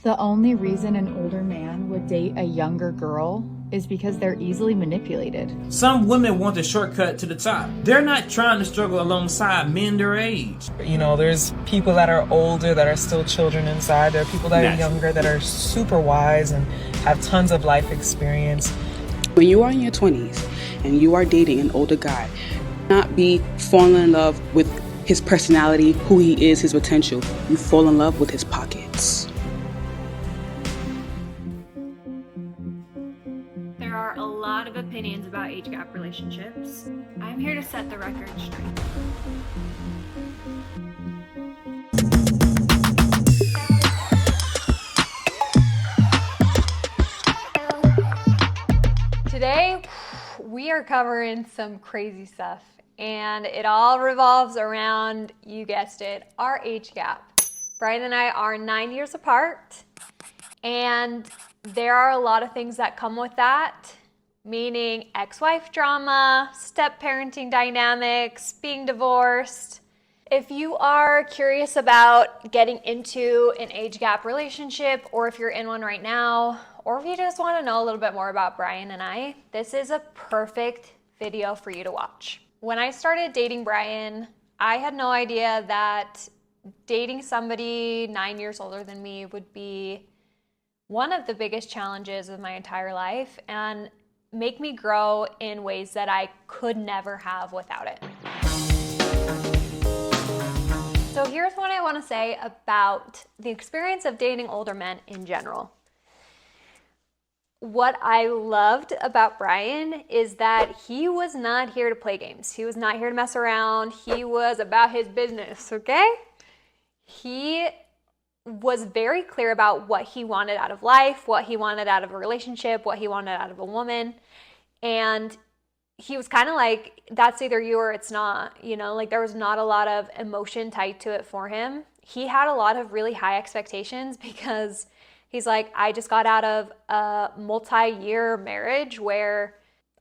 The only reason an older man would date a younger girl is because they're easily manipulated. Some women want the shortcut to the top. They're not trying to struggle alongside men their age. You know, there's people that are older that are still children inside. There are people that are younger that are super wise and have tons of life experience. When you are in your 20s and you are dating an older guy, not be falling in love with his personality, who he is, his potential. You fall in love with his pockets. There are a lot of opinions about age gap relationships. I'm here to set the record straight. Today, we are covering some crazy stuff, and it all revolves around, you guessed it, our age gap. Brian and I are 9 years apart, and there are a lot of things that come with that, meaning ex-wife drama, step-parenting dynamics, being divorced. If you are curious about getting into an age gap relationship, or if you're in one right now, or if you just want to know a little bit more about Brian and I, this is a perfect video for you to watch. When I started dating Brian, I had no idea that dating somebody 9 years older than me would be one of the biggest challenges of my entire life and make me grow in ways that I could never have without it. So here's what I want to say about the experience of dating older men in general. What I loved about Brian is that he was not here to play games. He was not here to mess around. He was about his business, okay? He was very clear about what he wanted out of life, what he wanted out of a relationship, what he wanted out of a woman. And he was kind of like, that's either you or it's not, you know, like there was not a lot of emotion tied to it for him. He had a lot of really high expectations because he's like, I just got out of a multi-year marriage where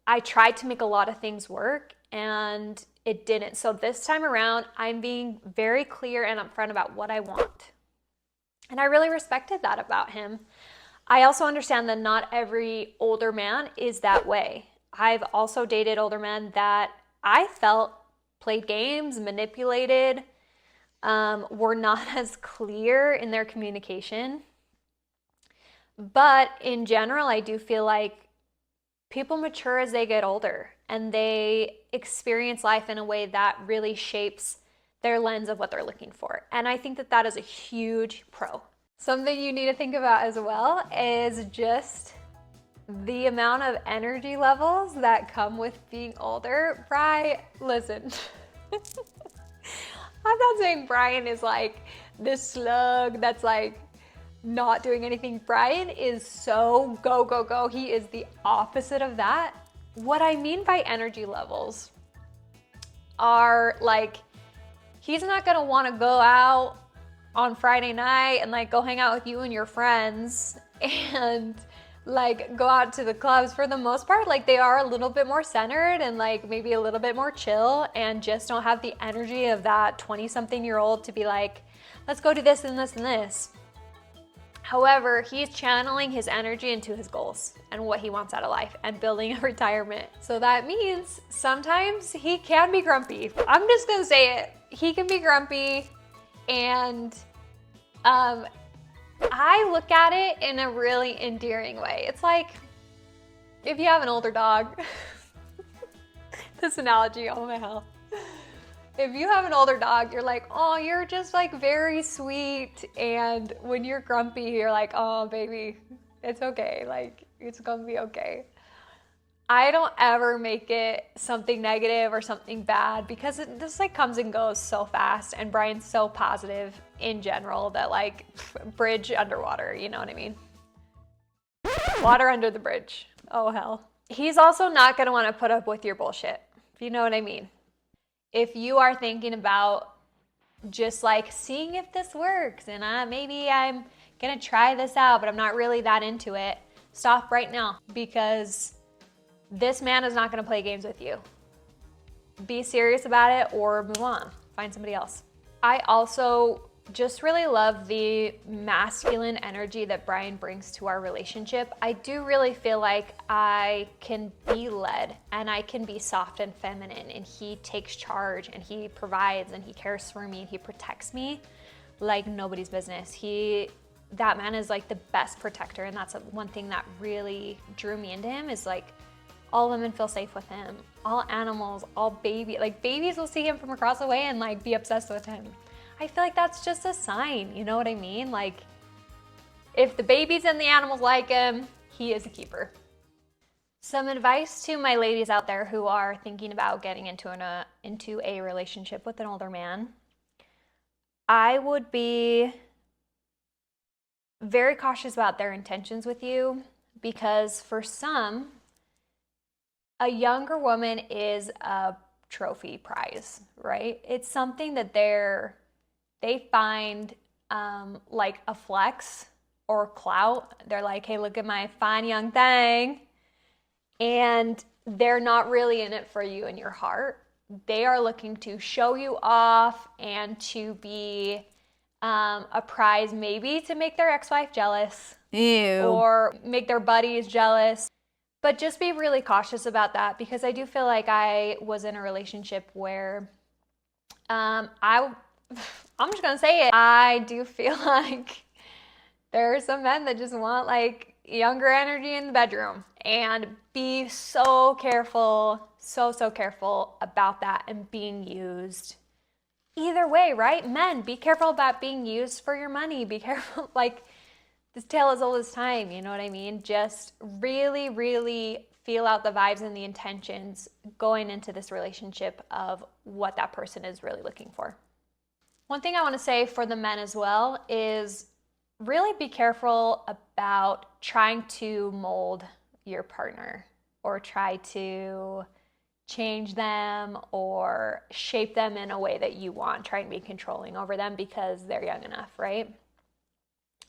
I tried to make a lot of things work and it didn't. So this time around, I'm being very clear and upfront about what I want. And I really respected that about him. I also understand that not every older man is that way. I've also dated older men that I felt played games, manipulated, were not as clear in their communication. But in general, I do feel like people mature as they get older and they experience life in a way that really shapes their lens of what they're looking for. And I think that that is a huge pro. Something you need to think about as well is just the amount of energy levels that come with being older. Brian, listen, I'm not saying Brian is like this slug that's like not doing anything. Brian is so go, go, go. He is the opposite of that. What I mean by energy levels are like, he's not gonna wanna go out on Friday night and like go hang out with you and your friends and like go out to the clubs. For the most part, like they are a little bit more centered and like maybe a little bit more chill and just don't have the energy of that 20-something-year-old to be like, let's go do this and this and this. However, he's channeling his energy into his goals and what he wants out of life and building a retirement. So that means sometimes he can be grumpy. I'm just gonna say it. He can be grumpy, and I look at it in a really endearing way. It's like if you have an older dog, this analogy, oh my hell. If you have an older dog, you're like, oh, you're just like very sweet. And when you're grumpy, you're like, oh, baby, it's okay. Like, it's gonna be okay. I don't ever make it something negative or something bad because it just like comes and goes so fast. And Brian's so positive in general that like bridge underwater, you know what I mean? Water under the bridge. Oh, hell. He's also not gonna wanna put up with your bullshit, if you know what I mean. If you are thinking about just like seeing if this works and maybe I'm gonna try this out, but I'm not really that into it, stop right now because this man is not gonna play games with you. Be serious about it or move on, find somebody else. I also just really love the masculine energy that Brian brings to our relationship. I do really feel like I can be led and I can be soft and feminine, and he takes charge and he provides and he cares for me and he protects me like nobody's business. That man is like the best protector, and that's one thing that really drew me into him, is like all women feel safe with him. All animals, all babies will see him from across the way and like be obsessed with him. I feel like that's just a sign, you know what I mean? Like, if the babies and the animals like him, he is a keeper. Some advice to my ladies out there who are thinking about getting into a relationship with an older man. I would be very cautious about their intentions with you, because for some, a younger woman is a trophy prize, right? It's something that they find like a flex or clout. They're like, hey, look at my fine young thing. And they're not really in it for you and your heart. They are looking to show you off and to be a prize, maybe to make their ex-wife jealous. Ew. Or make their buddies jealous. But just be really cautious about that, because I do feel like I was in a relationship where I'm just gonna say it. I do feel like there are some men that just want like younger energy in the bedroom, and be so careful, so careful about that and being used. Either way, right? Men, be careful about being used for your money. Be careful, like, this tale as old as time, you know what I mean? Just really feel out the vibes and the intentions going into this relationship of what that person is really looking for. One thing I want to say for the men as well is really be careful about trying to mold your partner or try to change them or shape them in a way that you want. Try and be controlling over them because they're young enough, right?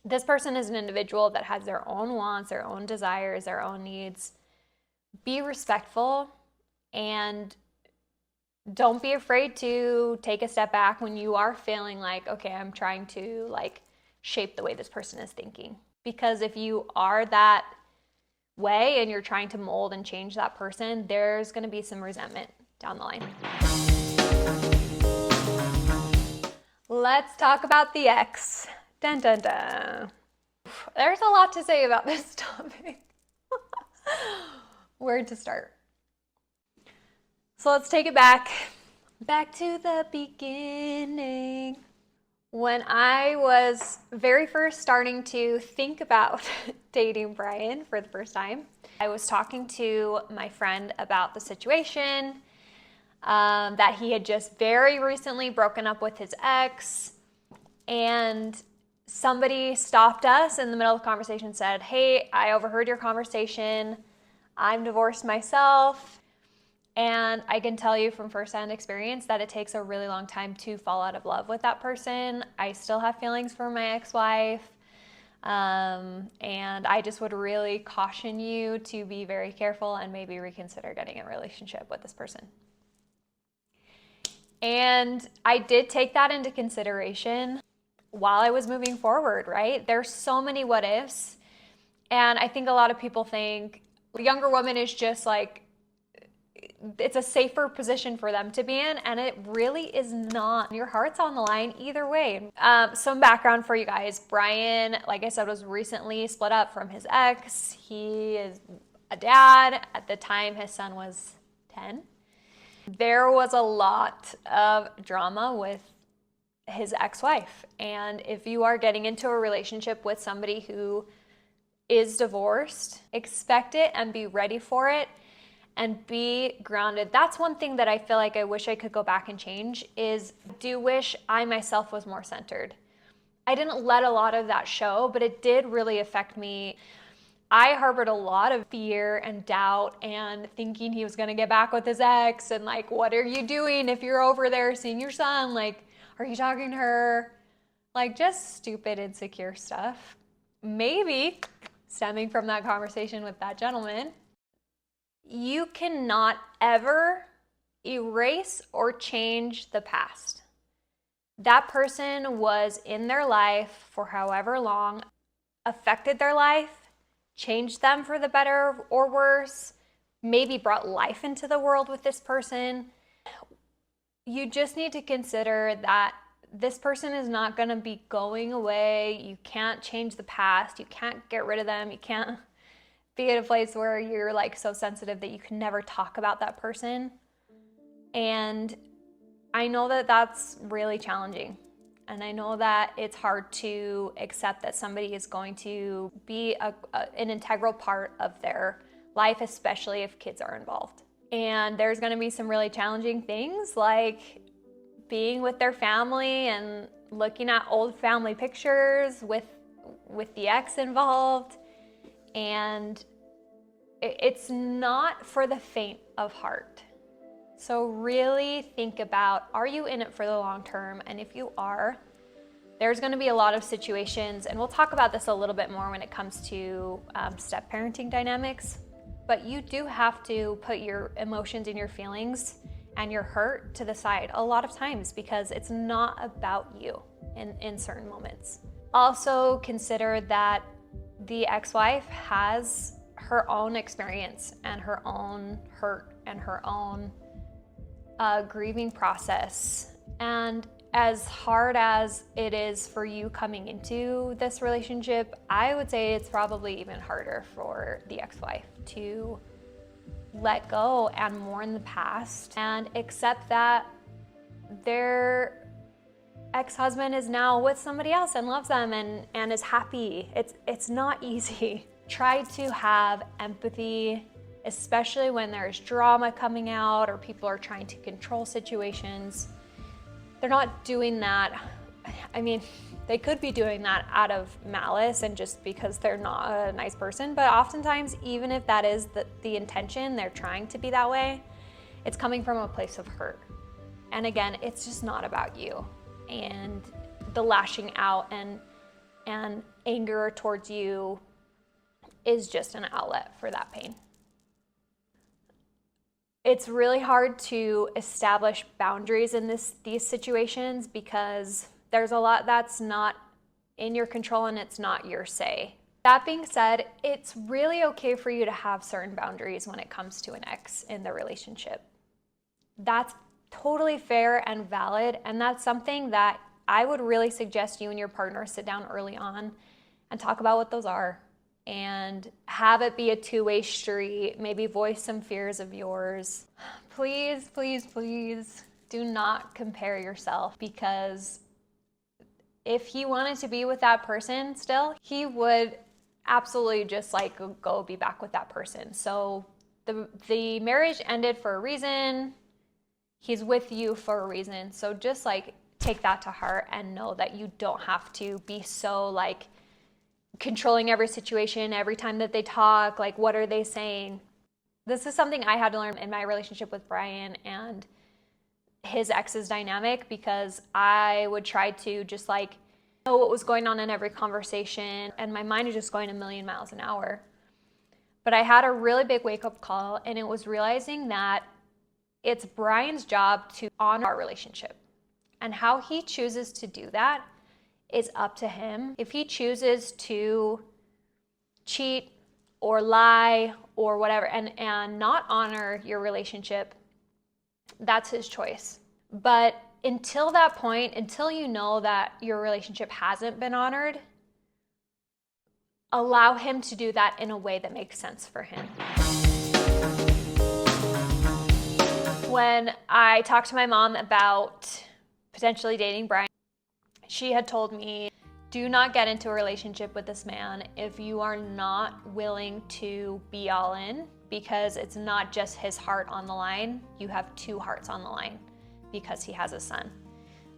This person is an individual that has their own wants, their own desires, their own needs. Be respectful and don't be afraid to take a step back when you are feeling like, okay, I'm trying to like shape the way this person is thinking. Because if you are that way and you're trying to mold and change that person, there's going to be some resentment down the line. Let's talk about the ex. Dun dun dun. There's a lot to say about this topic. Where to start? So let's take it back to the beginning. When I was very first starting to think about dating Brian for the first time, I was talking to my friend about the situation, that he had just very recently broken up with his ex, and somebody stopped us in the middle of the conversation and said, hey, I overheard your conversation. I'm divorced myself. And I can tell you from firsthand experience that it takes a really long time to fall out of love with that person. I still have feelings for my ex-wife. And I just would really caution you to be very careful and maybe reconsider getting a relationship with this person. And I did take that into consideration while I was moving forward, right? There's so many what ifs. And I think a lot of people think a younger woman is just like, it's a safer position for them to be in, and it really is not. Your heart's on the line either way. Some background for you guys. Brian, like I said, was recently split up from his ex. He is a dad. At the time, his son was 10. There was a lot of drama with his ex-wife. And if you are getting into a relationship with somebody who is divorced, expect it and be ready for it. And be grounded. That's one thing that I feel like I wish I could go back and change is I do wish I myself was more centered. I didn't let a lot of that show, but it did really affect me. I harbored a lot of fear and doubt and thinking he was going to get back with his ex and like, what are you doing if you're over there seeing your son? Like, are you talking to her? Like, just stupid, insecure stuff. Maybe stemming from that conversation with that gentleman. You cannot ever erase or change the past. That person was in their life for however long, affected their life, changed them for the better or worse, maybe brought life into the world with this person. You just need to consider that this person is not going to be going away. You can't change the past. You can't get rid of them. You can't be at a place where you're like so sensitive that you can never talk about that person. And I know that that's really challenging. And I know that it's hard to accept that somebody is going to be an integral part of their life, especially if kids are involved. And there's going to be some really challenging things like being with their family and looking at old family pictures with the ex involved. And it's not for the faint of heart. So really think about, are you in it for the long term? And if you are, there's going to be a lot of situations, and we'll talk about this a little bit more when it comes to step-parenting dynamics, but you do have to put your emotions and your feelings and your hurt to the side a lot of times because it's not about you in certain moments. Also consider that the ex-wife has her own experience and her own hurt and her own grieving process. And as hard as it is for you coming into this relationship, I would say it's probably even harder for the ex-wife to let go and mourn the past and accept that their ex-husband is now with somebody else and loves them and is happy. It's not easy. Try to have empathy, especially when there's drama coming out or people are trying to control situations. They're not doing that. I mean, they could be doing that out of malice and just because they're not a nice person, but oftentimes, even if that is the intention, they're trying to be that way, it's coming from a place of hurt. And again, it's just not about you. And the lashing out and anger towards you is just an outlet for that pain. It's really hard to establish boundaries in these situations because there's a lot that's not in your control and it's not your say. That being said, it's really okay for you to have certain boundaries when it comes to an ex in the relationship. That's totally fair and valid, and that's something that I would really suggest you and your partner sit down early on and talk about what those are and have it be a two-way street. Maybe voice some fears of yours. Please, please, please do not compare yourself, because if he wanted to be with that person still, he would absolutely just like go be back with that person. So the marriage ended for a reason. He's with you for a reason. So just like take that to heart and know that you don't have to be so like controlling every situation, every time that they talk, like what are they saying? This is something I had to learn in my relationship with Brian and his ex's dynamic, because I would try to just like know what was going on in every conversation, and my mind is just going a million miles an hour. But I had a really big wake-up call, and it was realizing that it's Brian's job to honor our relationship, and how he chooses to do that is up to him. If he chooses to cheat or lie or whatever and not honor your relationship, that's his choice. But until that point, until you know that your relationship hasn't been honored, allow him to do that in a way that makes sense for him. When I talked to my mom about potentially dating Brian, she had told me, do not get into a relationship with this man if you are not willing to be all in, because it's not just his heart on the line. You have two hearts on the line because he has a son.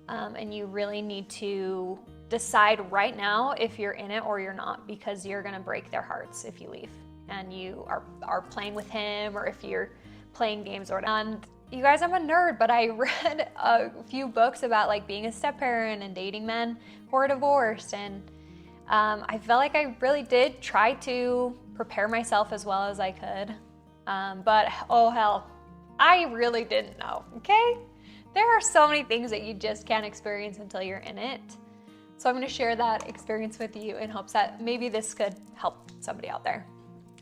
And you really need to decide right now if you're in it or you're not, because you're gonna break their hearts if you leave and you are playing with him, or if you're playing games or whatever. And you guys, I'm a nerd, but I read a few books about like being a step-parent and dating men who are divorced, and I felt like I really did try to prepare myself as well as I could. But oh hell, I really didn't know, okay? There are so many things that you just can't experience until you're in it. So I'm going to share that experience with you in hopes that maybe this could help somebody out there.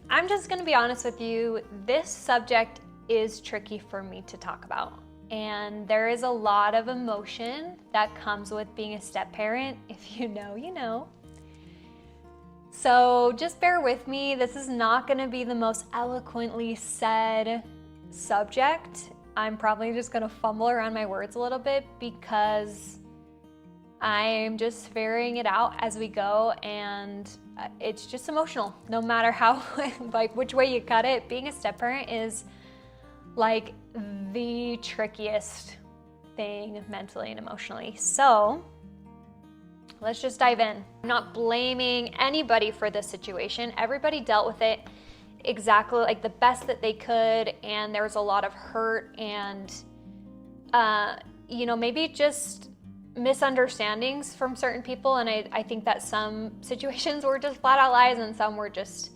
I'm just going to be honest with you. This subject is tricky for me to talk about. And there is a lot of emotion that comes with being a step parent. If you know, you know. So just bear with me. This is not going to be the most eloquently said subject. I'm probably just going to fumble around my words a little bit because I'm just figuring it out as we go, and it's just emotional. No matter how, like, which way you cut it, being a step parent is like the trickiest thing mentally and emotionally. So let's just dive in. I'm not blaming anybody for this situation. Everybody dealt with it exactly like the best that they could, and there was a lot of hurt and, maybe just misunderstandings from certain people. And I think that some situations were just flat out lies and some were just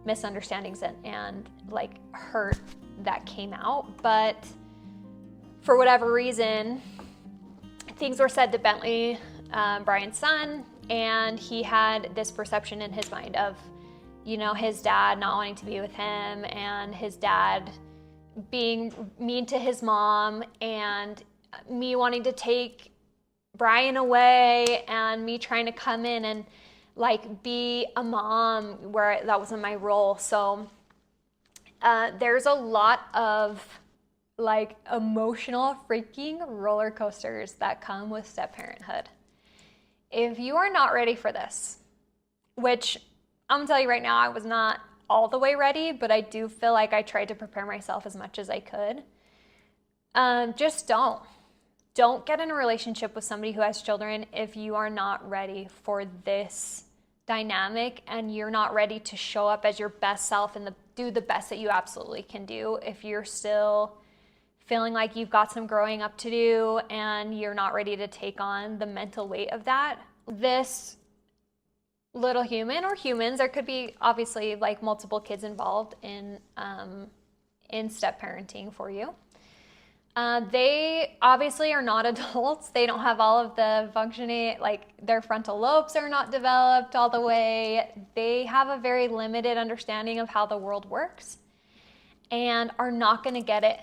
misunderstandings and like hurt that came out. But for whatever reason, things were said to Bentley, Brian's son, and he had this perception in his mind of, his dad not wanting to be with him and his dad being mean to his mom and me wanting to take Brian away and me trying to come in and like be a mom where that wasn't my role. So there's a lot of like emotional freaking roller coasters that come with step parenthood. If you are not ready for this, which I'm gonna tell you right now, I was not all the way ready, but I do feel like I tried to prepare myself as much as I could. Just don't get in a relationship with somebody who has children if you are not ready for this dynamic and you're not ready to show up as your best self and do the best that you absolutely can do. If you're still feeling like you've got some growing up to do and you're not ready to take on the mental weight of that, this little human or humans, there could be obviously like multiple kids involved in step parenting for you. They obviously are not adults. They don't have all of the functioning, like their frontal lobes are not developed all the way. They have a very limited understanding of how the world works and are not going to get it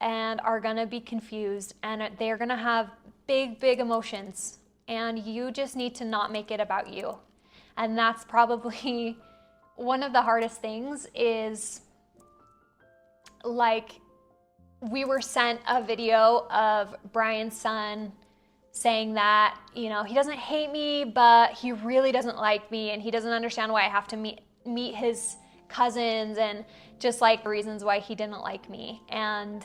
and are going to be confused and they're going to have big, big emotions, and you just need to not make it about you. And that's probably one of the hardest things is like, we were sent a video of Brian's son saying that, he doesn't hate me, but he really doesn't like me and he doesn't understand why I have to meet his cousins and just like reasons why he didn't like me. And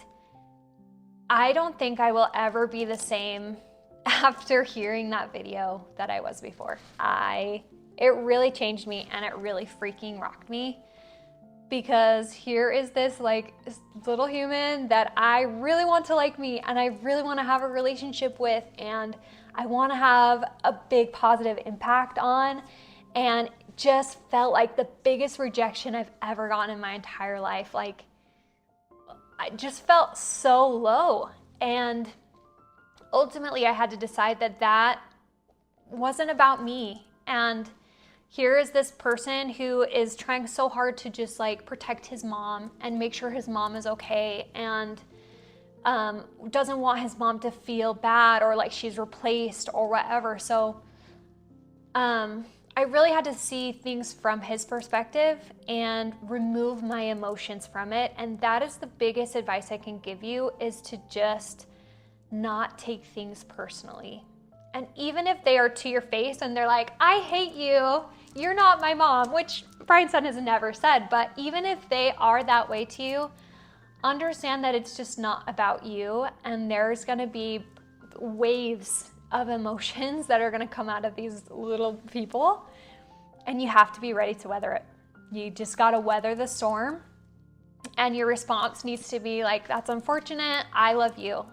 I don't think I will ever be the same after hearing that video that I was before. It really changed me and it really freaking rocked me. Because here is this like little human that I really want to like me and I really want to have a relationship with and I want to have a big positive impact on, and just felt like the biggest rejection I've ever gotten in my entire life. Like, I just felt so low, and ultimately I had to decide that wasn't about me. And here is this person who is trying so hard to just like protect his mom and make sure his mom is okay, and doesn't want his mom to feel bad or like she's replaced or whatever. So I really had to see things from his perspective and remove my emotions from it. And that is the biggest advice I can give you, is to just not take things personally. And even if they are to your face and they're like, I hate you, you're not my mom, which Brian's son has never said, but even if they are that way to you, understand that it's just not about you, and there's gonna be waves of emotions that are gonna come out of these little people, and you have to be ready to weather it. You just gotta weather the storm, and your response needs to be like, that's unfortunate, I love you.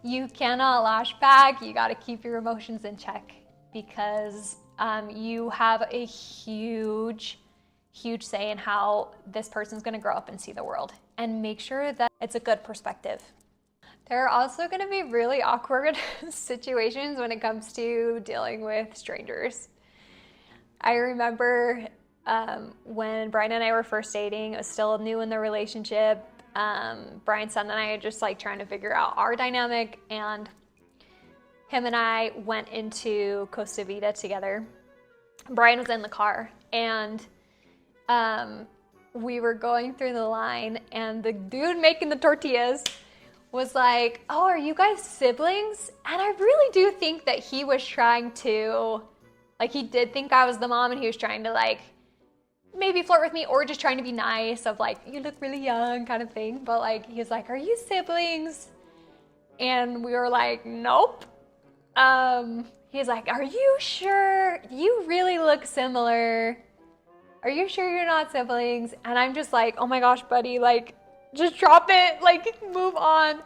You cannot lash back. You got to keep your emotions in check, because you have a huge, huge say in how this person's going to grow up and see the world. And make sure that it's a good perspective. There are also going to be really awkward situations when it comes to dealing with strangers. I remember when Brian and I were first dating, it was still new in the relationship. Brian's son and I are just like trying to figure out our dynamic, and him and I went into Costa Vida together. Brian was in the car, and we were going through the line, and the dude making the tortillas was like, oh, are you guys siblings? And I really do think that he was trying to, like, he did think I was the mom, and he was trying to, like, maybe flirt with me or just trying to be nice of, like, you look really young kind of thing. But, like, he was like, are you siblings? And we were like, nope. He's like, are you sure? You really look similar. Are you sure you're not siblings? And I'm just like, oh my gosh, buddy, like, just drop it, like, move on.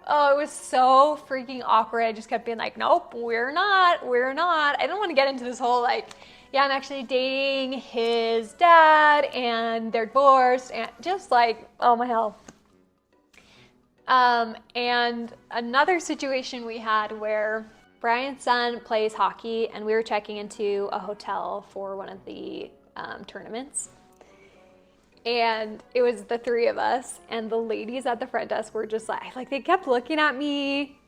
Oh, it was so freaking awkward. I just kept being like, nope, we're not. I don't want to get into this whole, like, yeah, I'm actually dating his dad and they're divorced, and just like, oh my hell. And another situation we had where Brian's son plays hockey, and we were checking into a hotel for one of the tournaments. And it was the three of us, and the ladies at the front desk were just like they kept looking at me,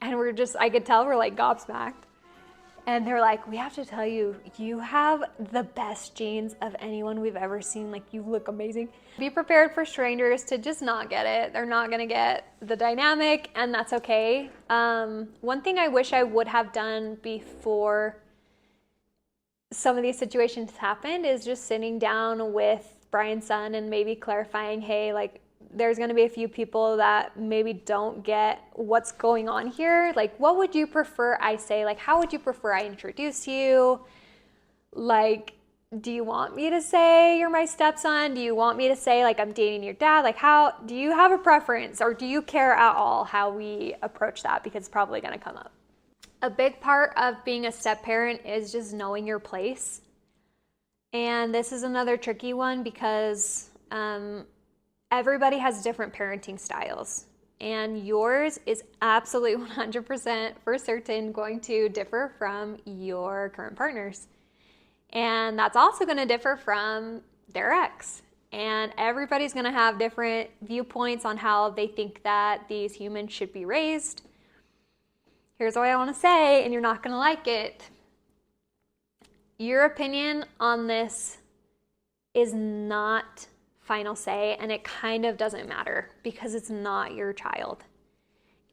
and I could tell we're like gobsmacked. And they're like, we have to tell you, you have the best genes of anyone we've ever seen. Like, you look amazing. Be prepared for strangers to just not get it. They're not gonna get the dynamic, and that's okay. One thing I wish I would have done before some of these situations happened is just sitting down with Brian's son and maybe clarifying, hey, like, there's going to be a few people that maybe don't get what's going on here. Like, what would you prefer I say? Like, how would you prefer I introduce you? Like, do you want me to say you're my stepson? Do you want me to say, like, I'm dating your dad? Like, how do you have a preference, or do you care at all how we approach that? Because it's probably going to come up. A big part of being a step-parent is just knowing your place. And this is another tricky one because everybody has different parenting styles. And yours is absolutely 100% for certain going to differ from your current partner's. And that's also going to differ from their ex. And everybody's going to have different viewpoints on how they think that these humans should be raised. Here's what I want to say, and you're not going to like it. Your opinion on this is not final say, and it kind of doesn't matter because it's not your child.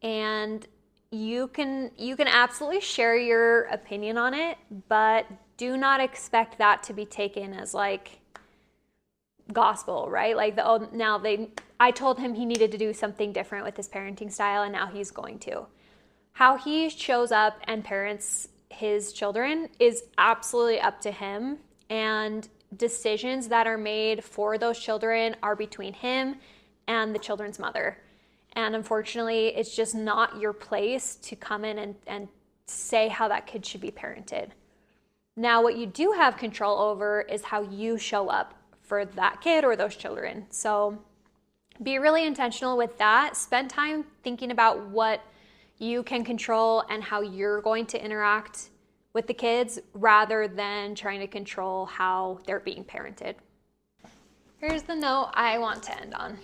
And you can absolutely share your opinion on it, but do not expect that to be taken as like gospel, right? Like, I told him he needed to do something different with his parenting style, and now he's going to. How he shows up and parents his children is absolutely up to him, and decisions that are made for those children are between him and the children's mother. And unfortunately, it's just not your place to come in and say how that kid should be parented. Now, what you do have control over is how you show up for that kid or those children. So be really intentional with that. Spend time thinking about what you can control and how you're going to interact with the kids rather than trying to control how they're being parented. Here's the note I want to end on.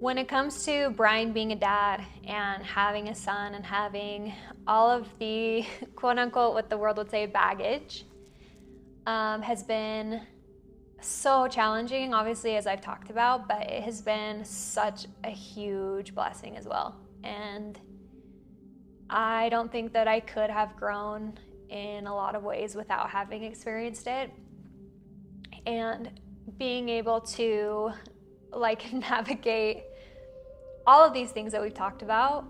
When it comes to Brian being a dad and having a son and having all of the quote unquote, what the world would say, baggage, has been so challenging, obviously, as I've talked about, but it has been such a huge blessing as well. And I don't think that I could have grown in a lot of ways without having experienced it. And being able to like navigate all of these things that we've talked about,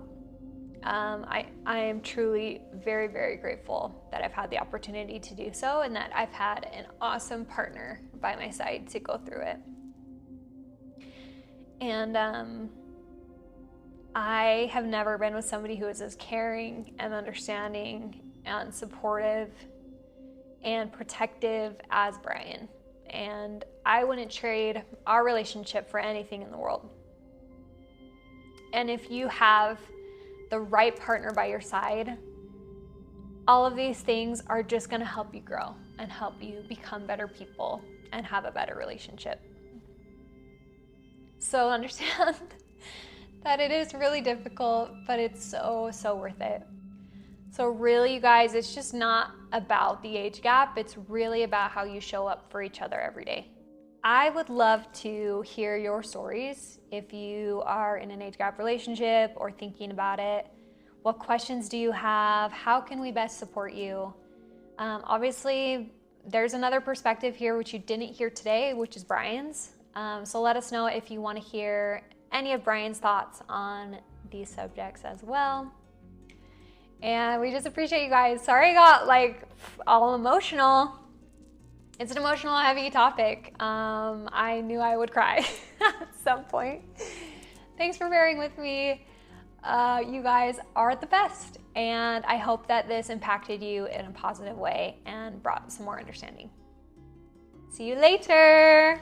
I am truly very, very grateful that I've had the opportunity to do so, and that I've had an awesome partner by my side to go through it. And I have never been with somebody who is as caring and understanding and supportive and protective as Brian. And I wouldn't trade our relationship for anything in the world. And if you have the right partner by your side, all of these things are just going to help you grow and help you become better people and have a better relationship. So understand that it is really difficult, but it's so worth it. So really, you guys, it's just not about the age gap. It's really about how you show up for each other every day. I would love to hear your stories if you are in an age gap relationship or thinking about it. What questions do you have? How can we best support you? Obviously, there's another perspective here which you didn't hear today, which is Brian's. So let us know if you want to hear any of Brian's thoughts on these subjects as well. And we just appreciate you guys. Sorry I got like all emotional. It's an emotional, heavy topic. I knew I would cry at some point. Thanks for bearing with me. You guys are the best. And I hope that this impacted you in a positive way and brought some more understanding. See you later.